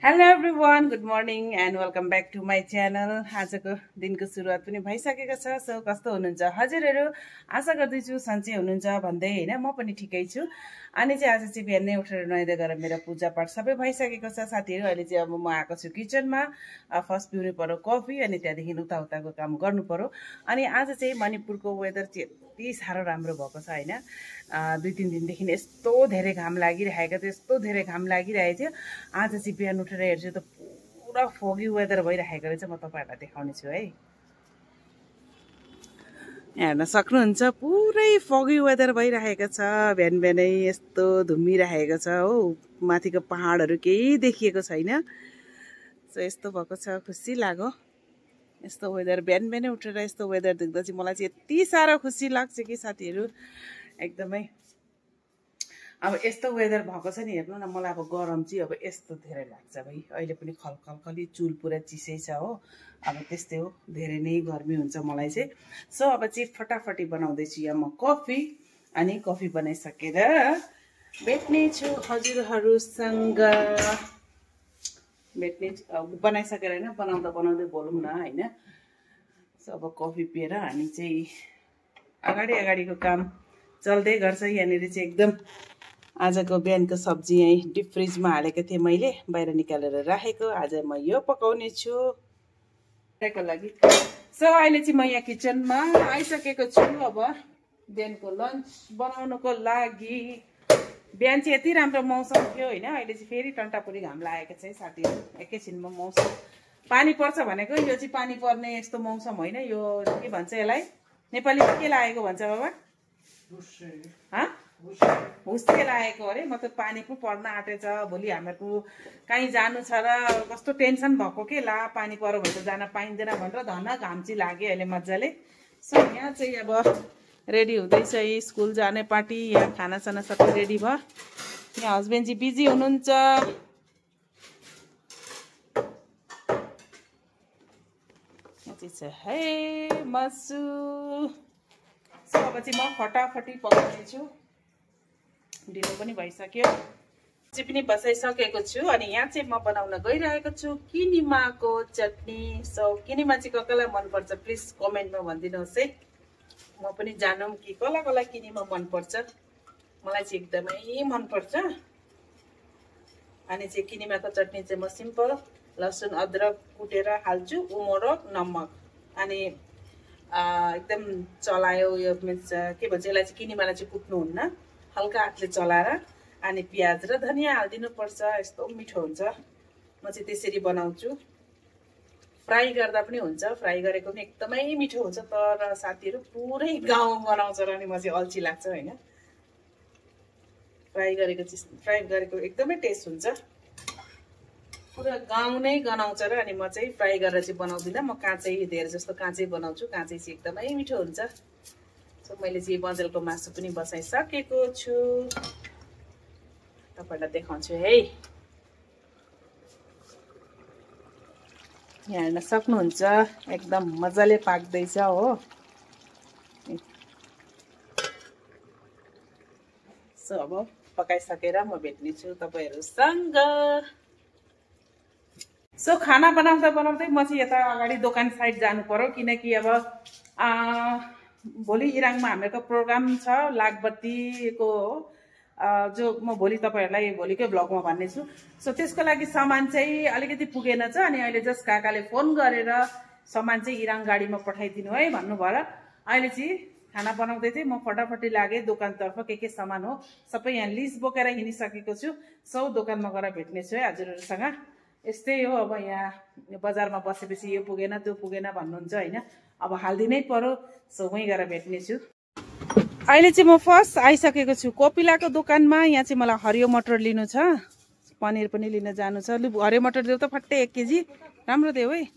Hello everyone, good morning and welcome back to my channel. आजको दिनको सुरुवात पनि भइसकेको छ। सो कस्तो हुनुहुन्छ हजुरहरू? आशा गर्दैछु सन्चै हुनुहुन्छ भन्दै होइन, म पनि ठिकै छु। अनि चाहिँ आज चाहिँ बिहानै उठेर नुहाइधुवाइ गरेर मेरो पूजापाठ सबै भइसकेको छ साथीहरू। अहिले चाहिँ अब म आएको छु किचनमा। फर्स्ट पिउनु पऱ्यो कफी, अनि त्यहाँदेखि उताको काम गर्नु पऱ्यो। अनि आज चाहिँ मणिपुरको वेदर चाहिँ यति साह्रो राम्रो भएको छ होइन। 2-3 दिनदेखि यस्तो धेरै घाम लागिरहेको थियो, यस्तो धेरै घाम लागिरहेको थियो। आज चाहिँ बिहान उठेर हेर्छु त पुरा फोगी वेदर भइरहेको रहेछ। म तपाईँहरूलाई देखाउने छु है, हेर्न सक्नुहुन्छ। पुरै फोगी वेदर भइरहेको छ। बिहान बिहानै यस्तो धुम्मिरहेको छ हो, माथिको पहाडहरू केही देखिएको छैन। सो यस्तो भएको छ, खुसी लाग्यो यस्तो वेदर। बिहान बिहानै उठेर यस्तो वेदर देख्दा चाहिँ मलाई चाहिँ यति साह्रो खुसी लाग्छ कि साथीहरू, एकदमै। अब यस्तो वेदर भएको छ नि, हेर्नु न, मलाई अब गरम चाहिँ अब यस्तो धेरै लाग्छ भाइ। अहिले पनि खलखली चुल पुरा चिसै छ हो। अब त्यस्तै हो, धेरै नै गर्मी हुन्छ मलाई चाहिँ। सो अब चाहिँ फटाफटी बनाउँदैछु यहाँ म कफी। अनि कफी बनाइसकेर भेट्ने छु हजुरहरूसँग। भेट्ने बनाइसकेर होइन, बनाउँदा बनाउँदै बोलौँ न होइन। सो अब कफी पिएर हामी चाहिँ अगाडिको काम चल्दै गर्छ। यहाँनिर चाहिँ एकदम आजको बिहानको सब्जी यहीँ डिप फ्रिजमा हालेको थिएँ मैले, बाहिर निकालेर राखेको। आज म यो पकाउने छु को लागि। सो अहिले चाहिँ म यहाँ किचनमा आइसकेको छु। अब बिहानको लन्च बनाउनको लागि। बिहान चाहिँ यति राम्रो मौसम थियो होइन, अहिले चाहिँ फेरि टन्टापुरी घाम लागेको छ है साथीहरू। एकैछिनमा मौसम पानी पर्छ भनेको, यो चाहिँ पानी पर्ने यस्तो मौसम होइन। यो के भन्छ यसलाई नेपालीमा, के लागेको भन्छ बाबा? हुस्के लागेको अरे। मतलब पानी पो पर्न आँटेछ। भोलि हामीहरूको कहीँ जानु छ र कस्तो टेन्सन भएको के, ला पानी पऱ्यो भने त जान पाइँदैन भनेर धन घाम चाहिँ लाग्यो अहिले मजाले। सो यहाँ चाहिँ अब रेडी हुँदैछ है स्कुल जाने पार्टी। यहाँ खानासाना सबै रेडी भयो। यहाँ हस्बेन्ड चाहिँ बिजी हुनुहुन्छ। यहाँ चाहिँ छ है मासु। सो अब चाहिँ म फटाफटी पकाउने छु, ढिलो पनि भइसक्यो। चाहिँ पनि बसाइसकेको छु। अनि यहाँ चाहिँ म बनाउन गइरहेको छु किनिमाको चटनी। सो किनिमा चाहिँ कसलाई मनपर्छ प्लिज कमेन्टमा भनिदिनुहोस् है, म पनि जानौँ कि कसलाई किनिमा मनपर्छ। मलाई चाहिँ एकदमै मनपर्छ। अनि चाहिँ किनिमाको चटनी चाहिँ म सिम्पल लसुन अदरक कुटेर हाल्छु, उमोरो नमक, अनि एकदम चलायो। यो मिन्स के भन्छ यसलाई चाहिँ, किनिमालाई चाहिँ कुट्नुहुन्न, हल्का हातले चलाएर अनि प्याज र धनियाँ हालिदिनुपर्छ। यस्तो मिठो हुन्छ। म चाहिँ त्यसरी बनाउँछु। फ्राई गर्दा पनि हुन्छ, फ्राई गरेको पनि एकदमै मिठो हुन्छ। तर साथीहरू पुरै गाउँ बनाउँछ र अनि म चाहिँ अल्छी लाग्छ होइन। फ्राई गरेको एकदमै टेस्ट हुन्छ। पुरा गाउँ नै गनाउँछ र अनि म चाहिँ फ्राई गरेर चाहिँ बनाउँदिनँ। म काँचै, धेरै जस्तो काँचै बनाउँछु। काँचै चाहिँ एकदमै मिठो हुन्छ। सो मैले चाहिँ बजेलको मासु पनि बसाइसकेको छु, तपाईँलाई देखाउँछु है। यहाँ हेर्न सक्नुहुन्छ, एकदम मजाले पाक्दैछ हो। सो अब पकाइसकेर म भेट्ने छु तपाईँहरूसँग। सो खाना बनाउँदा बनाउँदै म चाहिँ यता अगाडि दोकान साइड जानु पर्यो, किनकि अब भोलि इराङमा हामीहरूको प्रोग्राम छ लागबत्तीको, जो म भोलि तपाईँहरूलाई भोलिकै भ्लगमा भन्ने छु। सो त्यसको लागि सामान चाहिँ अलिकति पुगेन छ। अनि अहिले जस्ट काकाले फोन गरेर सामान चाहिँ इराङ गाडीमा पठाइदिनु है भन्नुभयो र अहिले चाहिँ खाना बनाउँदै चाहिँ म फटाफटी लागेँ दोकानतर्फ। के सामान हो सबै यहाँ लिस्ट बोकेर हिँडिसकेको छु। सो दोकानमा गएर भेट्ने छु है हजुरहरूसँग। यस्तै हो, अब यहाँ बजारमा बसेपछि यो पुगेन त्यो पुगेन भन्नुहुन्छ होइन, अब हालिदिनै पर्यो। सो वहीँ गएर भेट्ने छु। अहिले चाहिँ म फर्स्ट आइसकेको छु कोपिलाको दोकानमा। यहाँ चाहिँ मलाई हरियो मटर लिनु छ, पनिर पनि लिन जानु छ। लु हरियो मटर देऊ त फट्टै 1 केजी, राम्रो देऊ है।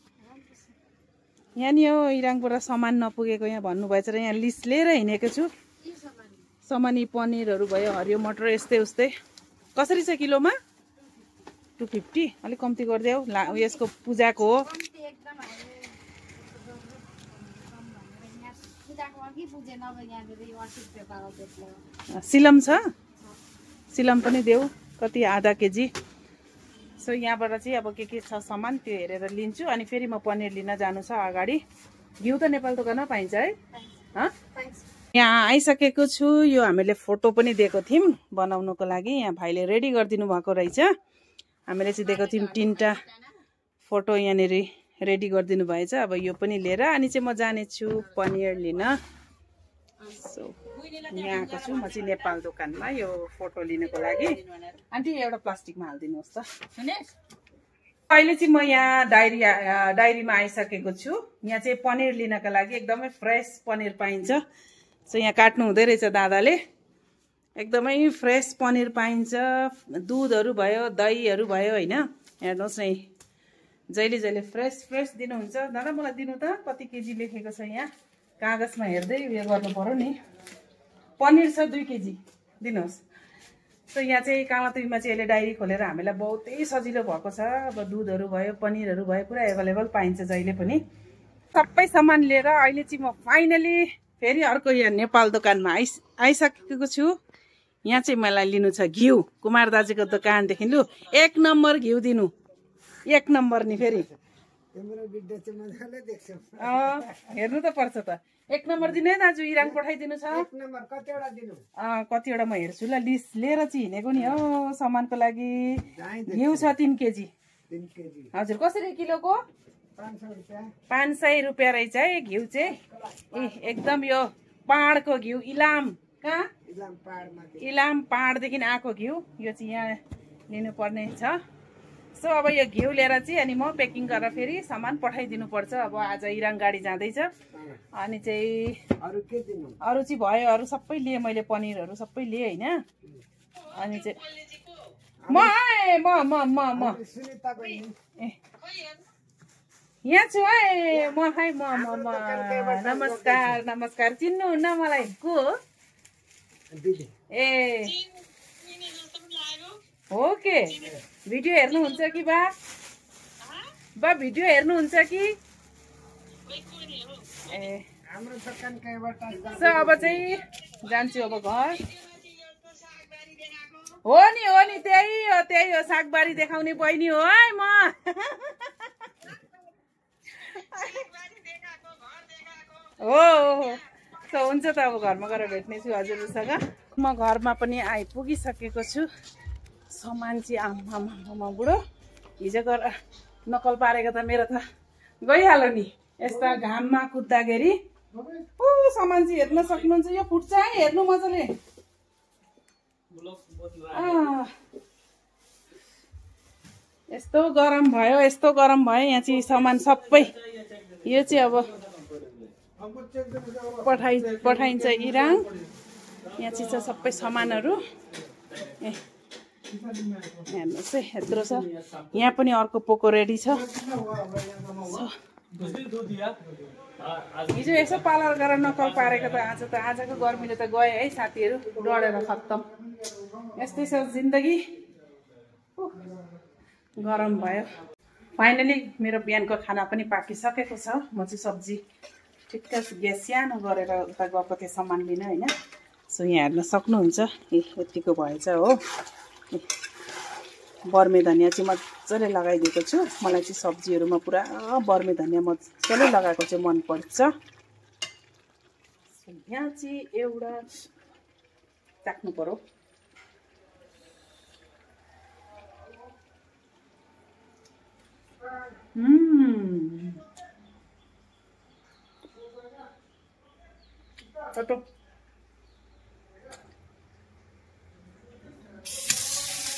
यहाँ नि हो इराङबाट सामान नपुगेको यहाँ भन्नुभएछ र यहाँ लिस्ट लिएर हिँडेको छु। सामानी पनिरहरू भयो, हरियो मटर यस्तै उस्तै। कसरी छ किलोमा? 250, अलिक कम्ती गरिदेऊ। यसको पूजाको हो। सिलम छ, सिलम पनि देऊ। कति? आधा केजी। सो यहाँबाट चाहिँ अब के छ सामान त्यो हेरेर लिन्छु अनि फेरि म पनिर लिन जानु छ अगाडि। घिउ त नेपाल दोकानमा पाइन्छ है? यहाँ आइसकेको छु। यो हामीले फोटो पनि दिएको थियौँ बनाउनको लागि। यहाँ भाइले रेडी गरिदिनु भएको रहेछ। हामीले चाहिँ दिएको थियौँ 3टा फोटो यहाँनिर रेडी गरिदिनु भएछ। अब यो पनि लिएर अनि चाहिँ म जानेछु पनिर लिन। सो यहाँ आएको छु म चाहिँ नेपाल दोकानमा यो फोटो लिनको लागि। आन्टी एउटा प्लास्टिकमा हालिदिनुहोस् त। अहिले चाहिँ म यहाँ डायरीमा आइसकेको छु। यहाँ चाहिँ पनिर लिनका लागि एकदमै फ्रेस पनिर पाइन्छ। सो यहाँ काट्नु हुँदै रहेछ दादाले। एकदमै फ्रेस पनिर पाइन्छ। दुधहरू भयो, दहीहरू भयो होइन। हेर्नुहोस् न जहिले जहिले फ्रेस दिनुहुन्छ। दादा मलाई दिनु त कति केजी लेखेको छ यहाँ कागजमा हेर्दै उयो गर्नु पर्यो नि। पनिर छ 2 केजी दिनुहोस्। सो यहाँ चाहिँ कालातुईमा चाहिँ अहिले डायरी खोलेर हामीलाई बहुतै सजिलो भएको छ। अब दुधहरू भयो, पनिरहरू भयो, पुरा एभाइलेबल पाइन्छ जहिले पनि। सबै सामान लिएर अहिले चाहिँ म फाइनली फेरि अर्को यहाँ नेपाल दोकानमा आइसकेको छु। यहाँ चाहिँ मलाई लिनु छ घिउ। कुमार दाजुको दोकानदेखि लु 1 नम्बर घिउ दिनु। 1 नम्बर नि फेरि हेर्नु त पर्छ त। 1 नम्बर दिनु है दाजु। इराङ पठाइदिनु छ। 1 नम्बर कतिवटा दिनु? कतिवटा म हेर्छु ल। लिस्ट लिएर चाहिँ हिँडेको नि हो सामानको लागि। घिउ छ 3 केजी। 3 केजी हजुर कसरी किलोको? 500 रुपैयाँ। 500 रुपैयाँ रहेछ है घिउ चाहिँ। एकदम यो पाहाडको घिउ। इलाम कहाँ? इलाम पाहाडदेखि आएको घिउ। यो चाहिँ यहाँ लिनुपर्ने छ। सो अब यो घिउ लिएर चाहिँ अनि म प्याकिङ गरेर फेरि सामान पठाइदिनु पर्छ। अब आज इराङ गाडी जाँदैछ। अनि चाहिँ अरू के दिनु? अरू चाहिँ भयो। अरू सबै लिएँ मैले। पनिरहरू सबै लिएँ होइन। अनि चाहिँ यहाँ छु है म। खै म नमस्कार चिन्नुहुन्न मलाई? को ए हो के? भिडियो हेर्नुहुन्छ कि बा भिडियो हेर्नुहुन्छ कि? ए सो अब चाहिँ जान्छु अब घर। हो नि त्यही हो सागबारी देखाउने बहिनी हो है म। हो सो हुन्छ त अब घरमा गएर भेट्नेछु हजुरसँग। म घरमा पनि आइपुगिसकेको छु। सामान चाहिँ आमा बुढो हिजो गएर नकल पारेको त मेरो त गइहाल्यो नि। यस्ता घाममा कुद्दाखेरि सामान चाहिँ हेर्न सक्नुहुन्छ। यो फुट्छ है हेर्नु मजाले। यस्तो गरम भयो यहाँ चाहिँ सामान सबै। यो चाहिँ अब पठाइन्छ इराङ। यहाँ चाहिँ छ सबै सामानहरू। हेर्नुहोस् है यत्रो छ। यहाँ पनि अर्को पोको रेडी छ। हिजो यसो पार्लर गरेर नकल पारेको त आजको गर्मीले त गयो है साथीहरू। डढेर खत्तम। यस्तै छ जिन्दगी। गरम भयो। फाइनली मेरो बिहानको खाना पनि पाकिसकेको छ। म चाहिँ सब्जी ठिक्क ग्यास सानो गरेर उता गएको थिएँ सामान लिन होइन। सो यहाँ हेर्न सक्नुहुन्छ यतिको भएछ हो। बर्मे धनियाँ चाहिँ मजाले लगाइदिएको छु। मलाई चाहिँ सब्जीहरूमा पुरा बर्मे धनियाँ मजाले लगाएको चाहिँ मनपर्छ। यहाँ चाहिँ एउटा चाख्नु पर्यो।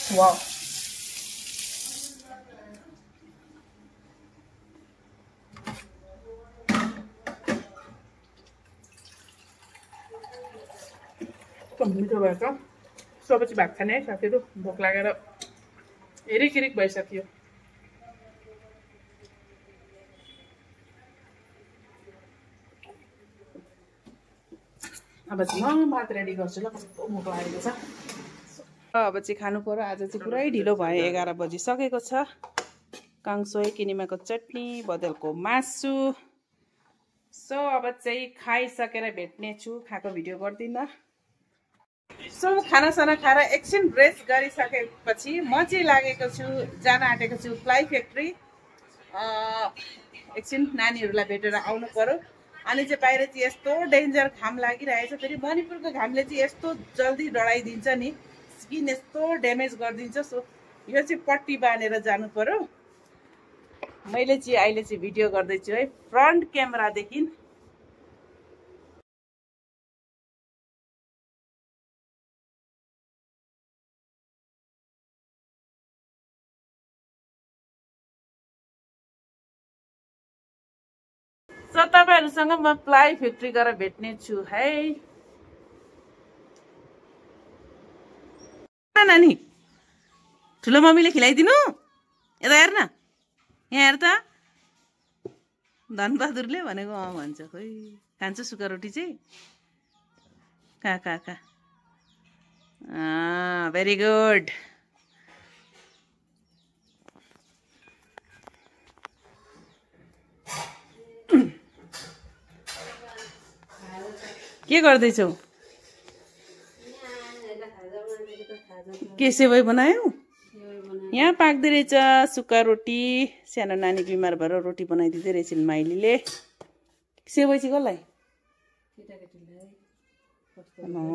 वाह मिठो भएछ। सबै चाहिँ भएको छैन है साथीहरू। भोक लागेर हिरिक भइसक्यो। अब चाहिँ म भात रेडी गर्छु ल। कस्तो भोक लागेको छ। अब चाहिँ खानु पर्यो। आज चाहिँ पुरै ढिलो भयो। 11 बजिसकेको छ। काङसोही किनेमाको चटनी बदलको मासु। सो अब चाहिँ खाइसकेर भेट्ने छु। खाएको भिडियो गर्दिनँ। सो खानासाना खाएर एकछिन रेस्ट गरिसकेपछि म चाहिँ लागेको छु जान आँटेको छु प्लाई फ्याक्ट्री। एकछिन नानीहरूलाई भेटेर आउनु पर्यो। अनि चाहिँ बाहिर चाहिँ यस्तो डेन्जर घाम लागिरहेछ। फेरि मणिपुरको घामले चाहिँ यस्तो जल्दी डढाइदिन्छ नि, स्किन यस्तो ड्यामेज गरिदिन्छ। सो यो चाहिँ पट्टी बाँधेर जानु पर्यो। मैले चाहिँ अहिले चाहिँ भिडियो गर्दैछु है फ्रन्ट क्यामेरादेखि। सो तपाईहरुसँग म प्लाई फ्याक्ट्री गएर भेट्ने छु है। नानी ठुलो मम्मीले खिलाइदिनु, यता हेर न, यहाँ हेर त। धनबहादुरले भनेको अँ भन्छ। खोइ खान्छ सुक्खा रोटी चाहिँ। कहाँ भेरी गुड। के गर्दैछौ? के सेवै बनायौ? यहाँ पाक्दै रहेछ सुक्खा रोटी। सानो नानी बिमार भएर रोटी बनाइदिँदै रहेछन् माइलीले। सेवै चाहिँ कसलाई?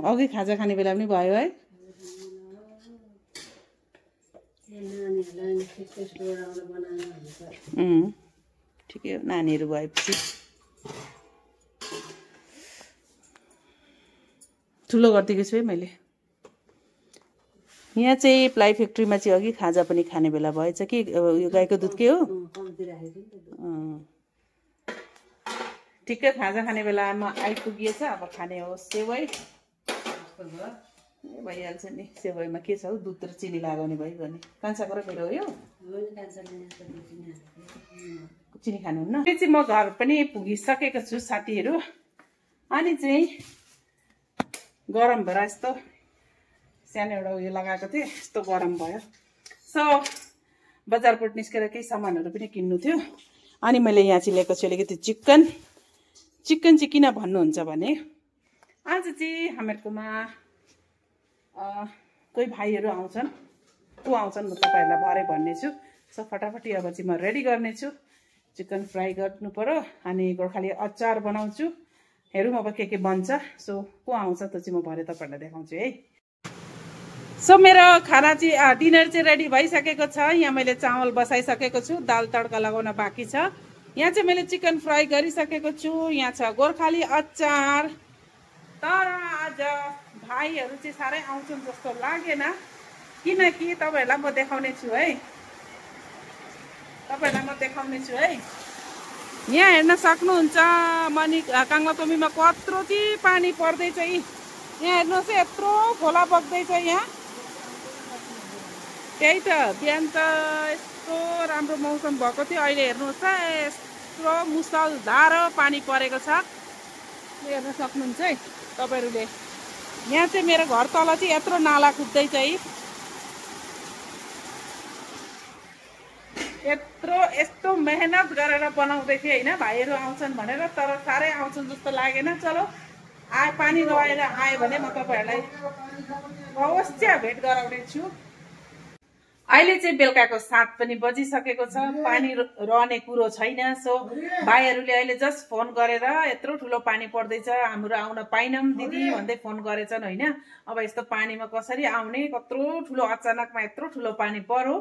अघि खाजा खाने बेला पनि भयो है। ठिकै हो, नानीहरू भएपछि। ठुलो गरिदिएको छु है मैले। यहाँ चाहिँ प्लाई फ्याक्ट्रीमा चाहिँ अघि खाजा पनि खाने बेला भएछ कि यो गाईको दुध के हो? ठिकै खाजा खाने बेलामा आइपुगिएछ। अब खाने हो सेवै। भइहाल्छ नि। सेवैमा के छ हौ, दुध र चिनी लगाउने भइगयो नि। कान्छाको र मेरो हो यो? चिनी खानुहुन्न? त्यो चाहिँ म घर पनि पुगिसकेको छु साथीहरू। अनि चाहिँ गरम भएर यस्तो सानो एउटा उयो लगाएको थिएँ, यस्तो गरम भयो। सो बजारबाट निस्केर केही सामानहरू पनि किन्नु थियो। अनि मैले यहाँ चाहिँ लिएको छु अलिकति चिकन चाहिँ किन भन्नुहुन्छ भने आज चाहिँ हामीहरूकोमा कोही भाइहरू आउँछन्। को आउँछन् म तपाईँहरूलाई भरे भन्ने छु। सो फटाफटी अब चाहिँ म रेडी गर्नेछु। चिकन फ्राई गर्नु पर्यो। अनि गोर्खाली अचार बनाउँछु। हेरौँ अब के बन्छ। सो को आउँछ त चाहिँ म भरे तपाईँहरूलाई देखाउँछु है। सो मेरो खाना चाहिँ डिनर चाहिँ रेडी भइसकेको छ। यहाँ मैले चामल बसाइसकेको छु। दाल तड्का लगाउन बाँकी छ। यहाँ चाहिँ मैले चिकन फ्राई गरिसकेको छु। यहाँ छ गोर्खाली अचार। तर आज भाइहरू चाहिँ साह्रै आउँछन् जस्तो लागेन, किनकि तपाईँहरूलाई म देखाउने छु है। यहाँ हेर्न सक्नुहुन्छ काङ्लातोमीमा कत्रो चाहिँ पानी पर्दैछ। यहाँ हेर्नुहोस् यत्रो खोला बग्दैछ यहाँ। त्यही त बिहान त यस्तो राम्रो मौसम भएको थियो। अहिले हेर्नुहोस् त यत्रो मुसलधार पानी परेको छ। हेर्न सक्नुहुन्छ है तपाईँहरूले। यहाँ चाहिँ मेरो घर तल चाहिँ यत्रो नाला कुद्दैछ है। यस्तो मेहनत गरेर बनाउँदै थिएँ होइन भाइहरू आउँछन् भनेर, तर साह्रै आउँछन् जस्तो लागेन। चलो पानी लगाएर आयो भने म तपाईँहरूलाई अवश्य भेट गराउने छु। अहिले चाहिँ बेलुकाको 7 पनि बजिसकेको छ। पानी रहने कुरो छैन। सो भाइहरूले अहिले जस्ट फोन गरेर यत्रो ठुलो पानी पर्दैछ, हाम्रो आउन पाइनौँ दिदी भन्दै फोन गरेछन् होइन। अब यस्तो पानीमा कसरी आउने, कत्रो ठुलो अचानकमा यत्रो ठुलो पानी पर्यो।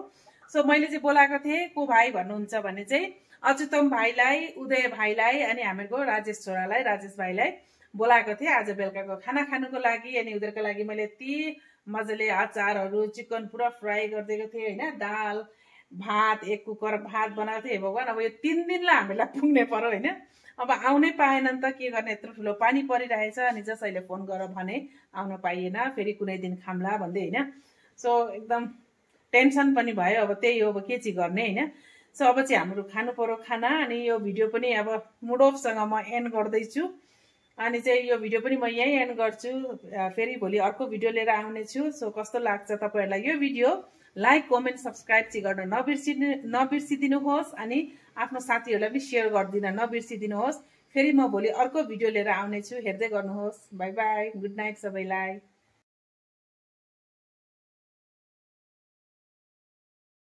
सो मैले चाहिँ बोलाएको थिएँ। को भाइ भन्नुहुन्छ भने चाहिँ अच्युतम भाइलाई, उदय भाइलाई अनि हामीहरूको राजेश छोरालाई, राजेश भाइलाई बोलाएको थिएँ आज बेलुकाको खाना खानुको लागि। अनि उनीहरूको लागि मैले यति मजाले अचारहरू, चिकन पुरा फ्राई गरिदिएको थिएँ होइन। दाल भात, 1 कुकर भात बनाएको थिएँ। भगवान् अब यो 3 दिनलाई हामीलाई पुग्ने पर्यो होइन। अब आउनै पाएनन् त के गर्ने, यत्रो ठुलो पानी परिरहेछ। अनि जस्ट अहिले फोन गरेर भने आउन पाइएन, फेरि कुनै दिन खाम्ला भन्दै होइन। सो एकदम टेन्सन पनि भयो। अब त्यही हो, अब के चाहिँ गर्ने होइन। सो अब चाहिँ हाम्रो खानु पर्यो खाना। अनि यो भिडियो पनि अब मुड अफसँग म एन्ड गर्दैछु। अनि चाहिँ यो भिडियो पनि म यहीँ एन्ड गर्छु। फेरि भोलि अर्को भिडियो लिएर आउने छु। सो कस्तो लाग्छ तपाईँहरूलाई यो भिडियो, लाइक कमेन्ट सब्सक्राइब चाहिँ गर्न नबिर्सिदिनुहोस्। अनि आफ्नो साथीहरूलाई पनि सेयर गरिदिन नबिर्सिदिनुहोस्। फेरि म भोलि अर्को भिडियो लिएर आउने छु। हेर्दै गर्नुहोस्। बाई बाई, गुड नाइट सबैलाई।